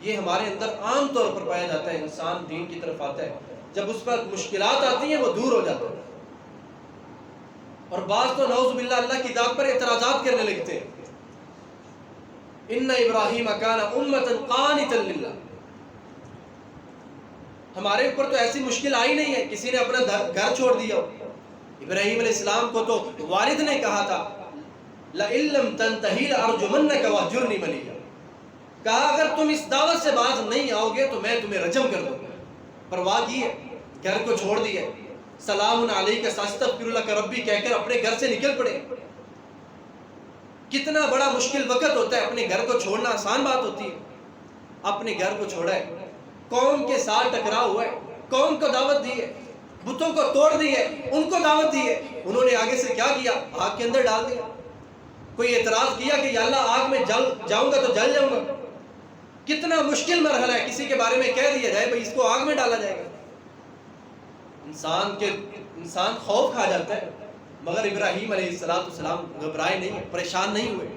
یہ ہمارے اندر عام طور پر پایا جاتا ہے. انسان دین کی طرف آتا ہے، جب اس پر مشکلات آتی ہیں وہ دور ہو جاتا ہے، اور بعض تو نعوذ باللہ اللہ کی ذات پر اعتراضات کرنے لگتے ہیں. ان ابراہیم کان امۃ قانتا للہ. ہمارے اوپر تو ایسی مشکل آئی نہیں ہے کسی نے اپنا گھر چھوڑ دیا ہو. ابراہیم علیہ السلام کو تو والد نے کہا تھا لئن لم تنتہی لارجمنک واہجرنی ملیہ، کہا اگر تم اس دعوت سے باز نہیں آؤ گے تو میں تمہیں رجم کر دوں گا. پرواہ کی ہے، گھر کو چھوڑ دیا، سلام علیک ساستغفر لک ربی کہہ کر اپنے گھر سے نکل پڑے. کتنا بڑا مشکل وقت ہوتا ہے، اپنے گھر کو چھوڑنا آسان بات ہوتی ہے. اپنے گھر کو چھوڑا ہے، قوم کے ساتھ ٹکرا ہوا ہے، قوم کو دعوت دی ہے، بتوں کو توڑ دی ہے، ان کو دعوت دی ہے. انہوں نے آگے سے کیا کیا؟ آگ کے اندر ڈال دیا. کوئی اعتراض کیا کہ یا اللہ آگ میں جاؤں گا تو جل جاؤں گا؟ کتنا مشکل مرحلہ ہے. کسی کے بارے میں کہہ دیا جائے بھئی اس کو آگ میں ڈالا جائے گا، انسان خوف کھا جاتا ہے. مگر ابراہیم علیہ السلام گھبرائے نہیں، پریشان نہیں ہوئے.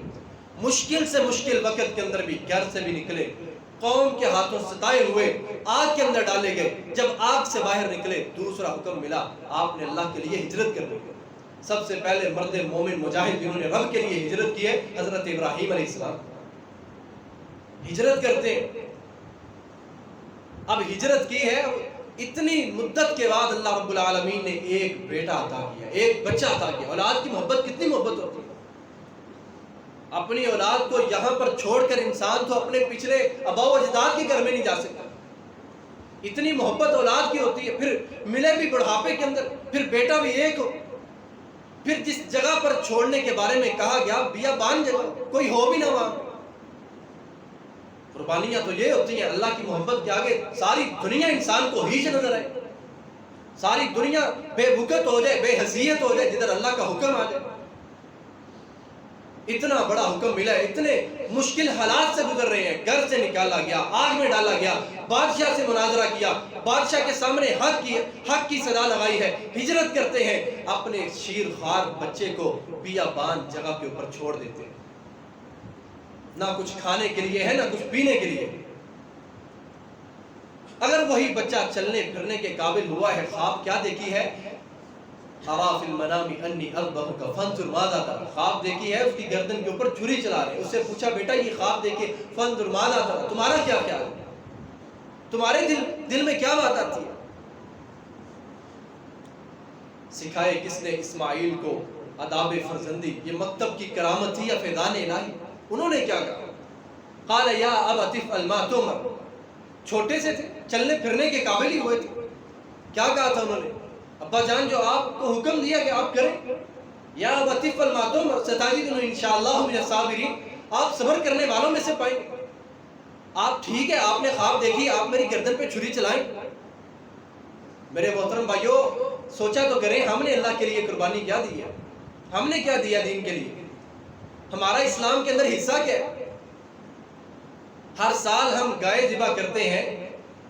مشکل سے مشکل وقت کے اندر بھی گھر سے بھی نکلے، قوم کے ہاتھوں ستائے ہوئے آگ کے اندر ڈالے گئے. جب آگ سے باہر نکلے دوسرا حکم ملا، آپ نے اللہ کے لیے ہجرت کر دی. سب سے پہلے مرد مومن مجاہد جنہوں نے رب کے لیے ہجرت کی ہے حضرت ابراہیم علیہ السلام. ہجرت کرتے ہیں. اب ہجرت کی ہے، اتنی مدت کے بعد اللہ رب العالمین نے ایک بیٹا عطا کیا، ایک بچہ عطا کیا. اولاد کی محبت کتنی محبت ہوتی ہے. اپنی اولاد کو یہاں پر چھوڑ کر انسان تو اپنے پچھلے آباء و اجداد کے گھر میں نہیں جا سکتا. اتنی محبت اولاد کی ہوتی ہے. پھر ملے بھی بڑھاپے کے اندر، پھر بیٹا بھی ایک ہو. پھر جس جگہ پر چھوڑنے کے بارے میں کہا گیا بیابان جگہ، کوئی ہو بھی نہ وہاں. قربانیاں تو یہ ہوتی ہیں اللہ کی محبت کے آگے ساری دنیا انسان کو ہیچ نظر آئے، ساری دنیا بے وقت ہو جائے، بے حیثیت ہو جائے جدھر اللہ کا حکم آ جائے. اتنا بڑا حکم ملا ہے، اتنے مشکل حالات سے گزر رہے ہیں. گھر سے نکالا گیا، آگ میں ڈالا گیا، بادشاہ سے مناظرہ کیا، بادشاہ کے سامنے حق کی صدا لگائی ہے. ہجرت کرتے ہیں، اپنے شیر خوار بچے کو بیابان جگہ کے اوپر چھوڑ دیتے ہیں. نہ کچھ کھانے کے لیے ہے، نہ کچھ پینے کے لیے. اگر وہی بچہ چلنے پھرنے کے قابل ہوا ہے، خواب کیا دیکھی ہے؟ ارا فی المنام انی اذبحک فانظر ماذا تری. خواب دیکھی ہے، اس کی گردن کے اوپر چھری چلا رہے. اس سے پوچھا بیٹا یہ خواب دیکھے فانظر ماذا تری، تمہارا کیا خیال ہے، تمہارے دل میں کیا بات آتی ہے؟ سکھائے کس نے اسماعیل کو آداب فرزندی؟ یہ مکتب کی کرامت تھی یا فیضان الہی؟ انہوں نے کیا کہا؟ قال یا ابت افعل ما تؤمر. چھوٹے سے تھے، چلنے پھرنے کے قابل ہی ہوئے تھے. کیا کہا تھا انہوں نے؟ ابا جان جو آپ کو حکم دیا کہ آپ کریں، یا ابت افعل ما تؤمر ستجدنی انشاءاللہ من الصابرین. آپ صبر کرنے والوں میں سے پائیں گے. آپ ٹھیک ہے، آپ نے خواب دیکھی، آپ میری گردن پہ چھری چلائیں. میرے محترم بھائیوں سوچا تو کریں، ہم نے اللہ کے لیے قربانی کیا دی ہے؟ ہم نے کیا دیا دین کے لیے؟ ہمارا اسلام کے اندر حصہ کیا ہے؟ ہر سال ہم گائے ذبح کرتے ہیں،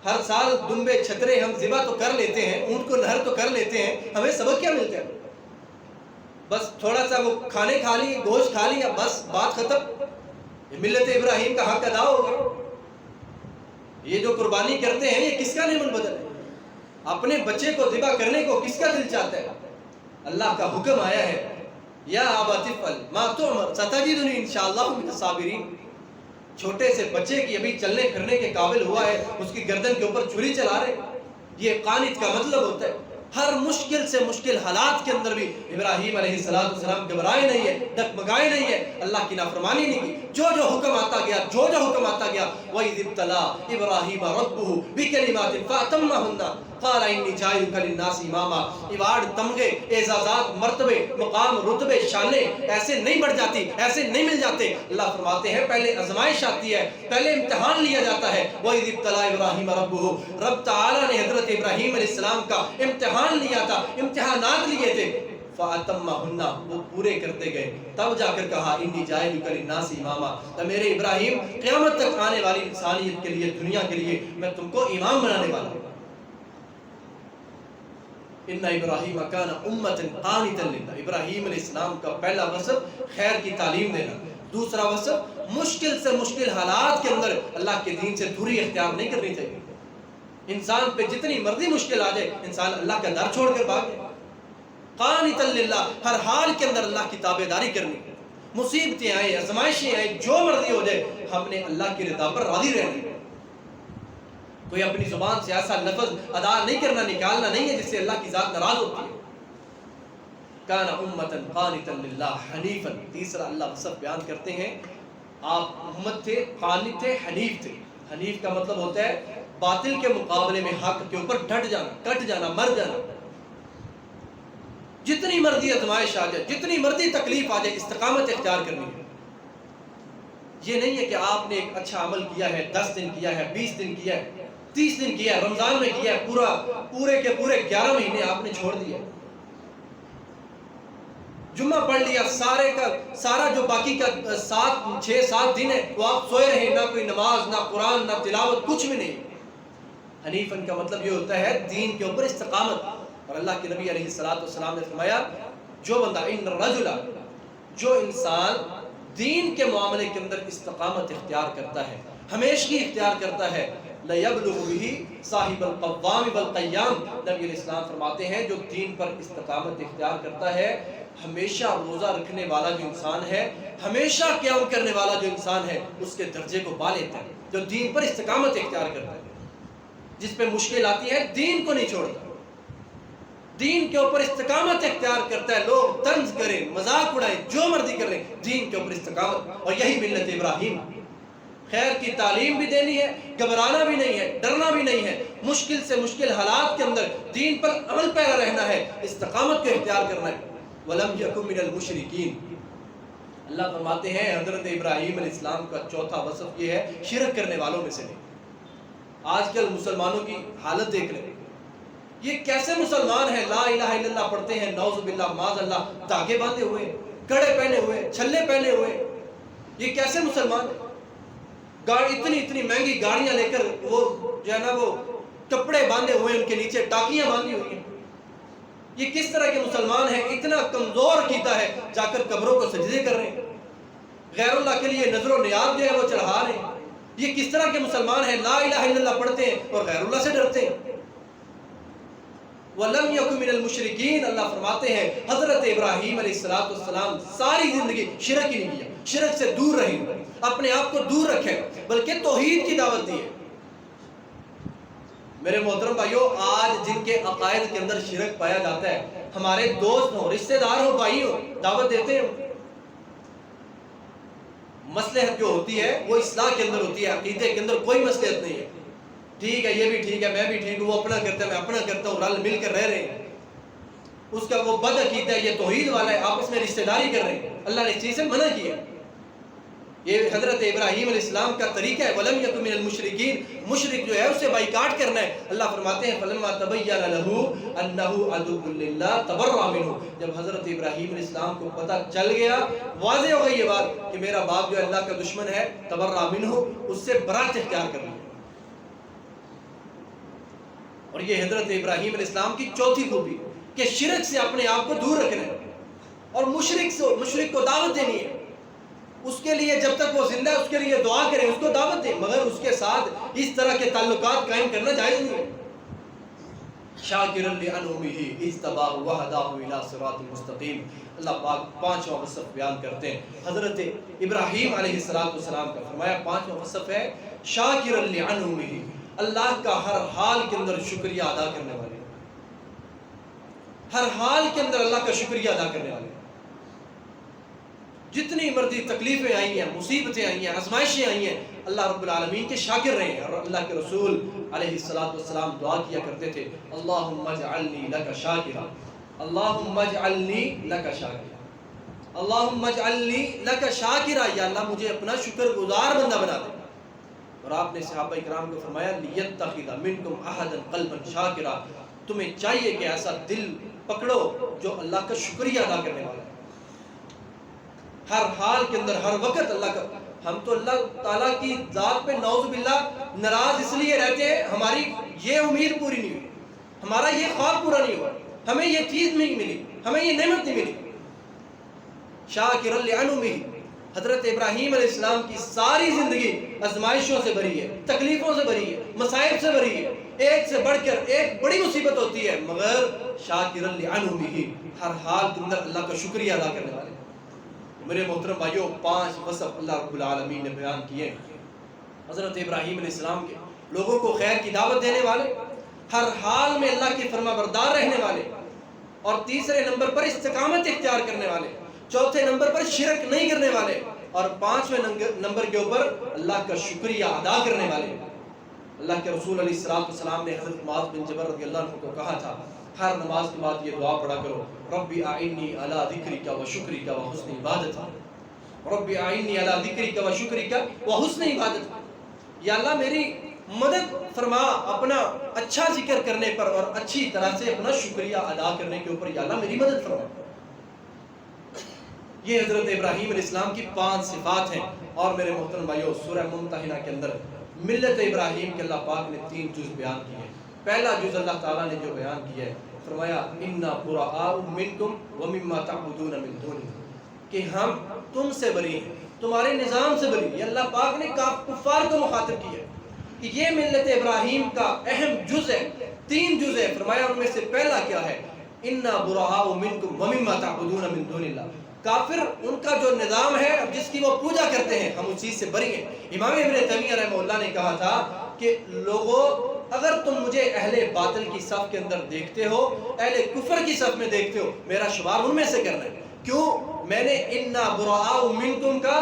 ہر سال دمبے چھترے ہم ذبح تو کر لیتے ہیں، اونٹ کو نہر تو کر لیتے ہیں. ہمیں سبق کیا ملتا ہے؟ بس تھوڑا سا وہ کھانے کھا لی، گوشت کھا لیا، بس بات ختم. یہ ملت ابراہیم کا حق ادا ہوگا. یہ جو قربانی کرتے ہیں یہ کس کا نعمت بدل ہے؟ اپنے بچے کو ذبح کرنے کو کس کا دل چاہتا ہے؟ اللہ کا حکم آیا ہے یا ابت افعل ما تؤمر ستجدنی انشاءاللہ من الصابرین. چھوٹے سے بچے کی ابھی چلنے پھرنے کے قابل ہوا ہے، اس کی گردن کے اوپر چھری چلا رہے. یہ قانت کا مطلب ہوتا ہے ہر مشکل سے مشکل حالات کے اندر بھی ابراہیم علیہ السلام گھبرائے نہیں ہے، ڈگمگائے نہیں ہے، اللہ کی نافرمانی نہیں کی. جو حکم آتا گیا، جو حکم آتا گیا. وَإِذِ ابْتَلَىٰ إِبْرَاهِيمَ رَبُّهُ بِكَلِمَاتٍ فَأَتَمَّهُنَّ قَالَ إِنِّي جَاعِلُكَ لِلنَّاسِ إِمَامًا. ایوارڈ، تمغے، اعزازات، مرتبے، مقام، رتبے، شانیں ایسے نہیں بڑھ جاتی، ایسے نہیں مل جاتے. اللہ فرماتے ہیں پہلے آزمائش آتی ہے، پہلے امتحان لیا جاتا ہے. وَإِذِ ابْتَلَىٰ إِبْرَاهِيمَ رَبُّهُ. رب تعالیٰ نے حضرت ابراہیم علیہ السلام کا امتحان لیا تھا، امتحانات لیے تھے. فَأَتَمَّهُنَّ، وہ پورے کرتے گئے. تب جا کر کہا إِنِّي جَاعِلُكَ لِلنَّاسِ إِمَامًا. تو میرے ابراہیم قیامت تک آنے والی انسانیت کے لیے، دنیا کے لیے میں تم کو امام بنانے والا ہوں. ان ابراہیم کان امۃ قانتا للہ. ابراہیم علیہ السلام کا پہلا وصف خیر کی تعلیم دینا، دوسرا وصف مشکل سے مشکل حالات کے اندر اللہ کے دین سے دوری اختیار نہیں کرنی چاہیے. انسان پہ جتنی مرضی مشکل آ جائے انسان اللہ کا در چھوڑ کر بھاگے. قانتا للہ، ہر حال کے اندر اللہ کی تابعداری کرنی. مصیبتیں آئیں، آزمائشیں آئیں، جو مرضی ہو جائے، ہم نے اللہ کی رضا پر راضی رہنا. کوئی اپنی زبان سے ایسا لفظ ادا نہیں کرنا، نکالنا نہیں ہے جس سے اللہ کی ذات ناراض ہوتی ہے. کان امتا قانتا للہ حنیفا. تیسرا اللہ وصف بیان کرتے ہیں، آپ امت تھے، قانت تھے، حنیف تھے. حنیف کا مطلب ہوتا ہے باطل کے مقابلے میں حق کے اوپر ڈٹ جانا، کٹ جانا، مر جانا. جتنی مرضی آزمائش آ جائے، جتنی مرضی تکلیف آ جائے، استقامت اختیار کرنی ہے. یہ نہیں ہے کہ آپ نے ایک اچھا عمل کیا ہے، 10 دن کیا ہے، 20 دن کیا ہے، 30 دن کیا ہے، رمضان میں کیا ہے، پورے کے پورے 11 مہینے آپ نے چھوڑ دیا. جمعہ پڑھ لیا، سارا جو باقی کا 6-7 دن ہے وہ آپ سوئے رہے، نہ کوئی نماز، نہ قرآن، نہ تلاوت، کچھ بھی نہیں. حنیفن کا مطلب یہ ہوتا ہے دین کے اوپر استقامت. اور اللہ کے نبی علیہ السلام نے فرمایا، جو بندہ ان الرجل، جو انسان دین کے معاملے کے اندر استقامت اختیار کرتا ہے، ہمیشگی اختیار کرتا ہے، لَيَبْلُغُ بِهِ صَاحِبَ الْقَوَّامِ وَالْقَيَّامِ. نبی علیہ السلام فرماتے ہیں جو دین پر استقامت اختیار کرتا ہے، ہمیشہ روزہ رکھنے والا جو انسان ہے، ہمیشہ قیام کرنے والا جو انسان ہے، اس کے درجے کو پا لیتا ہے. جو دین پر استقامت اختیار کرتا ہے، جس پہ مشکل آتی ہے دین کو نہیں چھوڑتا، دین کے اوپر استقامت اختیار کرتا ہے. لوگ طنز کریں، مذاق اڑائیں، جو مرضی کر لیں، دین کے اوپر استقامت. اور یہی ملت ابراہیم. خیر کی تعلیم بھی دینی ہے، گھبرانا بھی نہیں ہے، ڈرنا بھی نہیں ہے، مشکل سے مشکل حالات کے اندر دین پر عمل پیرا رہنا ہے، استقامت کو اختیار کرنا ہے. وَلَمْ يَكُنْ مِنَ الْمُشْرِكِينَ. اللہ فرماتے ہیں حضرت ابراہیم علیہ السلام کا چوتھا وصف یہ ہے، شرک کرنے والوں میں سے نہیں. آج کل مسلمانوں کی حالت دیکھ لیں، یہ کیسے مسلمان ہیں، لا الہ الا اللہ پڑھتے ہیں، نعوذ باللہ معاذ اللہ، داغے باندھے ہوئے، کڑے پہنے ہوئے، چھلے پہنے ہوئے. یہ کیسے مسلمان ہیں؟ گاڑی اتنی مہنگی گاڑیاں لے کر، وہ جو ہے نا وہ کپڑے باندھے ہوئے، ان کے نیچے ٹاکیاں باندھی ہوئی ہیں. یہ کس طرح کے مسلمان ہیں؟ اتنا کمزور عقیدہ ہے، جا کر قبروں کو سجدے کر رہے ہیں، غیر اللہ کے لیے نظر و نیاز جو ہے وہ چڑھا رہے ہیں. یہ کس طرح کے مسلمان ہیں؟ لا الہ الا اللہ پڑھتے ہیں اور غیر اللہ سے ڈرتے ہیں. وَلَمْ يَكُنْ مِنَ الْمُشْرِكِينَ. اللہ فرماتے ہیں حضرت ابراہیم علیہ السلام ساری زندگی شرک ہی نہیں کیا، شرک سے دور رہیں، اپنے آپ کو دور رکھیں، بلکہ توحید کی دعوت دی ہے. میرے محترم بھائیوں، آج جن کے عقائد کے اندر شرک پایا جاتا ہے، ہمارے دوست ہوں، رشتہ دار ہوں، بھائی ہوں، دعوت دیتے ہیں. مصلحت جو ہوتی ہے وہ اصلاح کے اندر ہوتی ہے، عقیدے کے اندر کوئی مصلحت نہیں ہے. ٹھیک ہے، یہ بھی ٹھیک ہے، میں بھی ٹھیک ہوں، وہ اپنا کرتا ہے، میں اپنا کرتا ہوں، رل مل کر رہ رہے ہیں. اس کا وہ بد عقیدہ ہے، یہ توحید والا ہے، آپس میں رشتہ داری کر رہے ہیں. اللہ نے اس چیز سے منع کیا. یہ حضرت ابراہیم علیہ السلام کا طریقہ ہے. وَلَمْ يَكُنْ مِنَ الْمُشْرِكِينَ. مشرک جو ہے اسے بائیکاٹ کرنا ہے. اللہ فرماتے ہیں فَلَمَّا تَبَيَّنَ لَهُ أَنَّهُ عَدُوٌّ لِلَّهِ تَبَرَّأَ مِنْهُ. جب حضرت ابراہیم علیہ السلام کو پتہ چل گیا، واضح ہو گئی یہ بات کہ میرا باپ جو ہے اللہ کا دشمن ہے، تبرأ منہ، اس سے برات اختیار کر لی. اور یہ حضرت ابراہیم علیہ السلام کی چوتھی خوبی کہ شرک سے اپنے آپ کو دور رکھنا ہے اور مشرک کو دعوت دینی ہے. اس کے لیے جب تک وہ زندہ ہے اس کے لیے دعا کریں، اس کو دعوت دیں، مگر اس کے ساتھ اس طرح کے تعلقات قائم کرنا جائز نہیں ہے. شاکرا لانعمه اجتباه وهداه الى صراط مستقیم. اللہ پاک پانچواں وصف بیان کرتے ہیں حضرت ابراہیم علیہ السلام کا. فرمایا پانچواں وصف ہے شاکرا لانعمه، اللہ کا ہر حال کے اندر شکریہ ادا کرنے والے، ہر حال کے اندر اللہ کا شکریہ ادا کرنے والے. جتنی مرضی تکلیفیں آئی ہیں، مصیبتیں آئی ہیں، آزمائشیں آئی ہیں، اللہ رب العالمین کے شاکر رہے ہیں. اور اللہ کے رسول علیہ السلام دعا کیا کرتے تھے، اللہم اجعلنی لک شاکرا، اللہم اجعلنی لک شاکرا، اللہم اجعلنی لک شاکرا. یا اللہ مجھے اپنا شکر گزار بندہ بنا دے. اور آپ نے صحابہ کرام کو فرمایا لیتخذ منکم احدا قلبا شاکرا. تمہیں چاہیے کہ ایسا دل پکڑو جو اللہ کا شکریہ ادا کرنے والا ہے، ہر حال کے اندر، ہر وقت اللہ کا. ہم تو اللہ تعالیٰ کی ذات پہ نعوذ باللہ ناراض اس لیے رہتے ہیں، ہماری یہ امید پوری نہیں ہوئی، ہمارا یہ خواب پورا نہیں ہوا، ہمیں یہ چیز نہیں ملی، ہمیں یہ نعمت نہیں ملی. شاکرا لانعمه، حضرت ابراہیم علیہ السلام کی ساری زندگی آزمائشوں سے بھری ہے، تکلیفوں سے بھری ہے، مصائب سے بھری ہے، ایک سے بڑھ کر ایک بڑی مصیبت ہوتی ہے، مگر شاکرا لانعمہ، ہر حال کے اندر اللہ کا شکریہ ادا کرنے والے۔ میرے محترم بھائیوں، 5 وصف اللہ رب العالمین نے بیان کیے حضرت ابراہیم علیہ السلام کے، لوگوں کو خیر کی دعوت دینے والے، ہر حال میں اللہ کے فرما بردار رہنے والے، اور تیسرے نمبر پر استقامت اختیار کرنے والے، چوتھے نمبر پر شرک نہیں کرنے والے، اور 5ویں نمبر کے اوپر اللہ کا شکریہ ادا کرنے والے۔ اللہ کے رسول علیہ السلام نے حضرت معاذ بن جبل رضی اللہ عنہ کو کہا تھا، ہر نماز کے بعد یہ دعا پڑھا کرو، ربی اعنی علی ذکرک و شکرک و حسن عبادتک، ربی اعنی علی ذکرک و شکرک و حسن عبادتک، یا اللہ میری مدد فرما اپنا اچھا ذکر کرنے پر اور اچھی طرح سے اپنا شکریہ ادا کرنے کے اوپر، یا اللہ میری مدد فرما۔ یہ حضرت ابراہیم علیہ السلام کی 5 صفات ہیں۔ اور میرے محترم بھائیوں، سورہ ممتحنہ کے اندر ملت ابراہیم کے اللہ پاک نے 3 جز بیان کیے ہیں۔ پہلا جز اللہ تعالیٰ نے جو بیان کیا ہے، فرمایا انا براء منکم ومما تعبدون من دونہ، کہ ہم تم سے بری ہیں، تمہارے نظام سے بری ہیں۔ یہ اللہ پاک نے کفار کو مخاطب کیا ہے کہ یہ ملت ابراہیم کا اہم جز ہے، 3 جز ہے۔ فرمایا ان میں سے پہلا کیا ہے، انا براء منکم ومما تعبدون من دون اللہ، کافر ان کا جو نظام ہے جس کی وہ پوجا کرتے ہیں، ہم اس چیز سے بری ہیں۔ امام ابن تیمیہ رحمہ اللہ نے کہا تھا کہ لوگوں، اگر تم مجھے اہل باطل کی صف کے اندر دیکھتے ہو، اہل کفر کی صف میں دیکھتے ہو، میرا شمار ان میں سے کرنا ہے۔ کیوں؟ میں نے انا براء منکم کا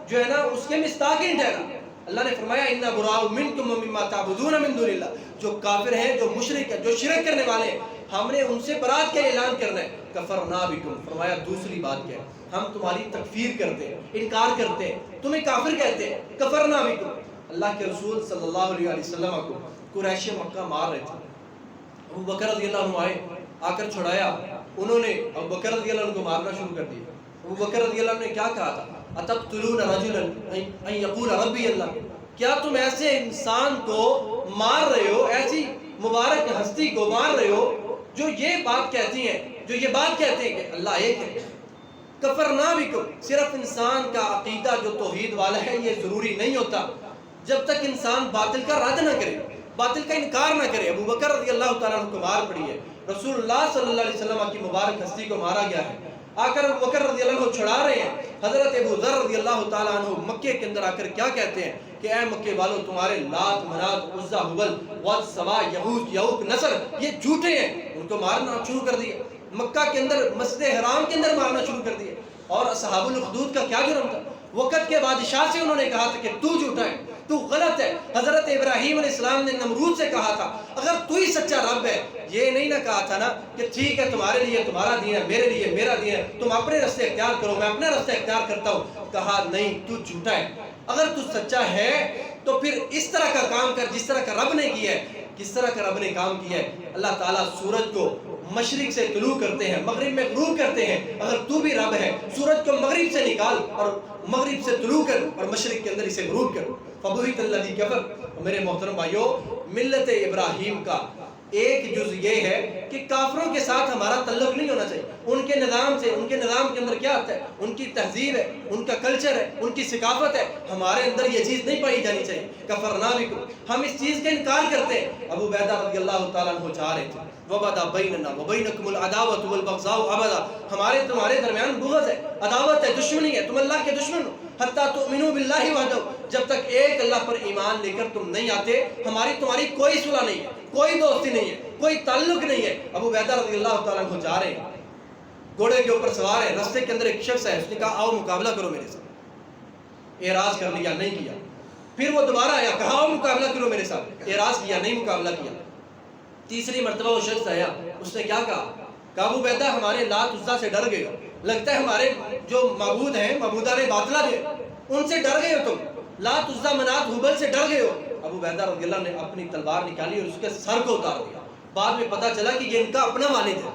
جو ہے نا اس کے مستاق ہی ٹھہرا۔ اللہ نے فرمایا انا براء منکم ومما تعبدون من دون اللہ، جو کافر ہیں، جو مشرک ہیں، جو شرک کرنے والے ہیں، ہم نے ان سے برات کا اعلان کرنا ہے۔ کفرنا بکم، فرمایا دوسری بات کیا ہے، ہم تمہاری تکفیر کرتے ہیں، انکار کرتے ہیں، تمہیں کافر کہتے ہیں۔ کفرنا بکم، اللہ کے رسول صلی اللہ علیہ وسلم کو قریش مکہ مار رہے تھے، ابو بکر رضی اللہ عنہ آئے، آ کر چھڑایا، انہوں نے ابو بکر رضی اللہ عنہ کو مارنا شروع کر دیا۔ ابو بکر رضی اللہ عنہ نے کیا کہا تھا، اتقتلون رجلا ان یقول ربی اللہ، کیا تم ایسے انسان کو مار رہے ہو، ایسی مبارک ہستی کو مار رہے ہو جو یہ بات کہتی ہیں، جو یہ بات کہتے ہیں کہ اللہ ایک ہے۔ کفرنا بکم، صرف انسان کا عقیدہ جو توحید والا ہے یہ ضروری نہیں ہوتا جب تک انسان باطل کا رد نہ کرے، باطل کا انکار نہ کرے۔ ابو بکر رضی اللہ تعالیٰ عنہ کو مار پڑی ہے، رسول اللہ صلی اللہ علیہ وسلم کی مبارک ہستی کو مارا گیا ہے، آ کر ابو بکر رضی اللہ عنہ چھڑا رہے ہیں۔ حضرت ابو ذر رضی اللہ تعالیٰ عنہ مکے کے اندر آ کر کیا کہتے ہیں کہ اے مکے والوں، تمہارے لات، منات، عزا، ہبل، ود، سوا، یہود، یعوق، نصر یہ جھوٹے ہیں، ان کو مارنا شروع کر دیا۔ مکہ کے اندر مسجد حرام کے اندر مارنا شروع کر دیا۔ اور اصحاب الاخدود کا کیا جرم تھا، وقت کے بادشاہ سے انہوں نے کہا تھا کہ تو جھوٹا ہے، تو غلط ہے۔ حضرت ابراہیم علیہ السلام نے نمرود سے کہا تھا اگر تو ہی سچا رب ہے، یہ نہیں نہ کہا تھا نا کہ ٹھیک ہے تمہارے لیے تمہارا دین ہے، میرے لیے میرا دین ہے، تم اپنے راستے اختیار کرو، میں اپنا راستہ اختیار کرتا ہوں۔ کہا نہیں، تو جھوٹا ہے، اگر تو سچا ہے تو پھر اس طرح کا کام کر جس طرح کا رب نے کیا ہے۔ کس طرح کا رب نے کام کیا ہے، اللہ تعالیٰ سورج کو مشرق سے طلوع کرتے ہیں، مغرب میں غروب کرتے ہیں۔ اگر تو بھی رب ہے، سورج کو مغرب سے نکال اور مغرب سے طلوع کر اور مشرق کے اندر اسے غروب کر۔ فبہت الذی کفر۔ میرے محترم بھائیوں، ملت ابراہیم کا ایک جز یہ ہے کہ کافروں کے ساتھ ہمارا تعلق نہیں ہونا چاہیے۔ ان کے نظام سے، ان کے نظام کے اندر کیا آتا ہے، ان کی تہذیب ہے، ان کا کلچر ہے، ان کی ثقافت ہے، ہمارے اندر یہ چیز نہیں پائی جانی چاہیے۔ کفرنا بکم، ہم اس چیز کا انکار کرتے ہیں۔ ابو عبیدہ رضی اللہ تعالیٰ عنہ جا رہے تھے، وَبَدَا بَيْنَنَا وَبَيْنَكُمُ الْعَدَاوَةُ وَالْبَغْضَاءُ أَبَدًا، ہمارے تمہارے درمیان بغض ہے، عداوت ہے، دشمنی ہے، تم اللہ کے دشمن ہو، حتیٰ تؤمنوا باللہ وحدہ، جب تک ایک اللہ پر ایمان لے کر تم نہیں آتے، ہماری تمہاری کوئی صلح نہیں ہے، کوئی دوستی نہیں ہے، کوئی تعلق نہیں ہے۔ ابو عبیدہ رضی اللہ تعالیٰ عنہ جا رہے ہیں، گھوڑے کے اوپر سوار ہے، راستے کے اندر ایک شخص ہے، اس نے کہا آؤ مقابلہ کرو میرے ساتھ، اعراض کر لیا، نہیں کیا۔ پھر وہ دوبارہ آیا، کہا آؤ مقابلہ کرو میرے ساتھ، اعراض کیا، نہیں مقابلہ کیا۔ تیسری مرتبہ وہ شخص آیا، اس نے کیا کہا، ابو عبیدہ ہمارے لات عزا سے ڈر گئے ہو، لگتا ہے ہمارے جو معبود ہیں، معبودان باطلہ جو ان سے ڈر گئے ہو، تم لات عزا منات ہبل سے ڈر گئے ہو۔ ابو عبیدہ رضی اللہ نے اپنی تلوار نکالی اور اس کے سر کو اتار دیا۔ بعد میں پتا چلا کہ یہ ان کا اپنا والد ہے،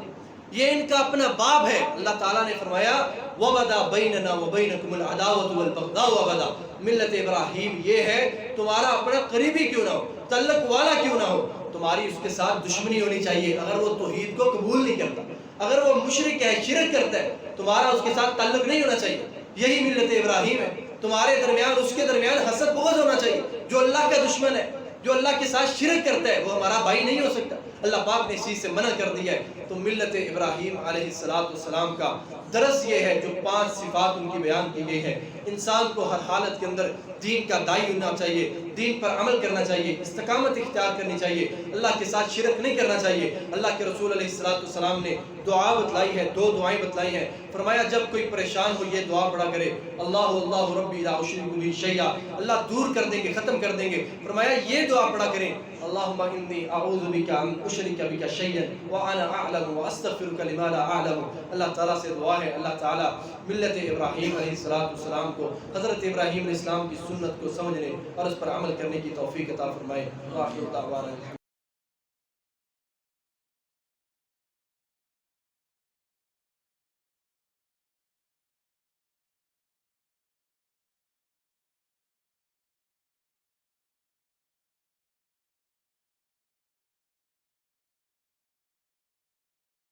یہ ان کا اپنا باپ ہے۔ اللہ تعالیٰ نے فرمایا وَبَدَا بَيْنَنَا وَبَيْنَكُمُ الْعَدَاوَةُ وَالْبَغْضَاءُ أَبَدًا، ملت ابراہیم یہ ہے، تمہارا اپنا قریبی کیوں نہ ہو، تعلق والا کیوں نہ ہو، تمہاری اس کے ساتھ دشمنی ہونی چاہیے۔ اگر وہ توحید کو قبول نہیں کرتا، اگر وہ مشرک ہے، شرک کرتا ہے، تمہارا اس کے ساتھ تعلق نہیں ہونا چاہیے۔ یہی ملت ابراہیم ہے. تمہارے درمیان اس کے درمیان حسد بغض ہونا چاہیے. جو اللہ کا دشمن ہے، جو اللہ کے ساتھ شرک کرتا ہے، وہ ہمارا بھائی نہیں ہو سکتا. اللہ پاک نے اس چیز سے منع کر دیا ہے. تو ملت ابراہیم علیہ السلام کا درس یہ ہے، جو 5 صفات ان کی بیان کی گئی ہے. انسان کو ہر حالت کے اندر دین کا داعی ہونا چاہیے، دین پر عمل کرنا چاہیے، استقامت اختیار کرنی چاہیے، اللہ کے ساتھ شرک نہیں کرنا چاہیے. اللہ کے رسول علیہ السلام نے دعا بتلائی ہے، 2 دعائیں بتلائی ہیں. فرمایا جب کوئی پریشان ہو یہ دعا پڑھا کرے، اللہ ربی لا اشرک به شیئا، اللہ دور کر دیں گے، ختم کر دیں گے. فرمایا یہ دعا پڑھا کریں، اللہم انی اعوذ بک ان اشرک بک شیئا وانا اعلم واستغفرک لما لا اعلم. اللہ تعالیٰ سے دعا ہے اللہ تعالیٰ ملت ابراہیم علیہ السلام کو، حضرت ابراہیم علیہ السلام کی سنت کو سمجھنے اور اس پر عمل کرنے کی توفیق عطا فرمائے. وآخر دعوانا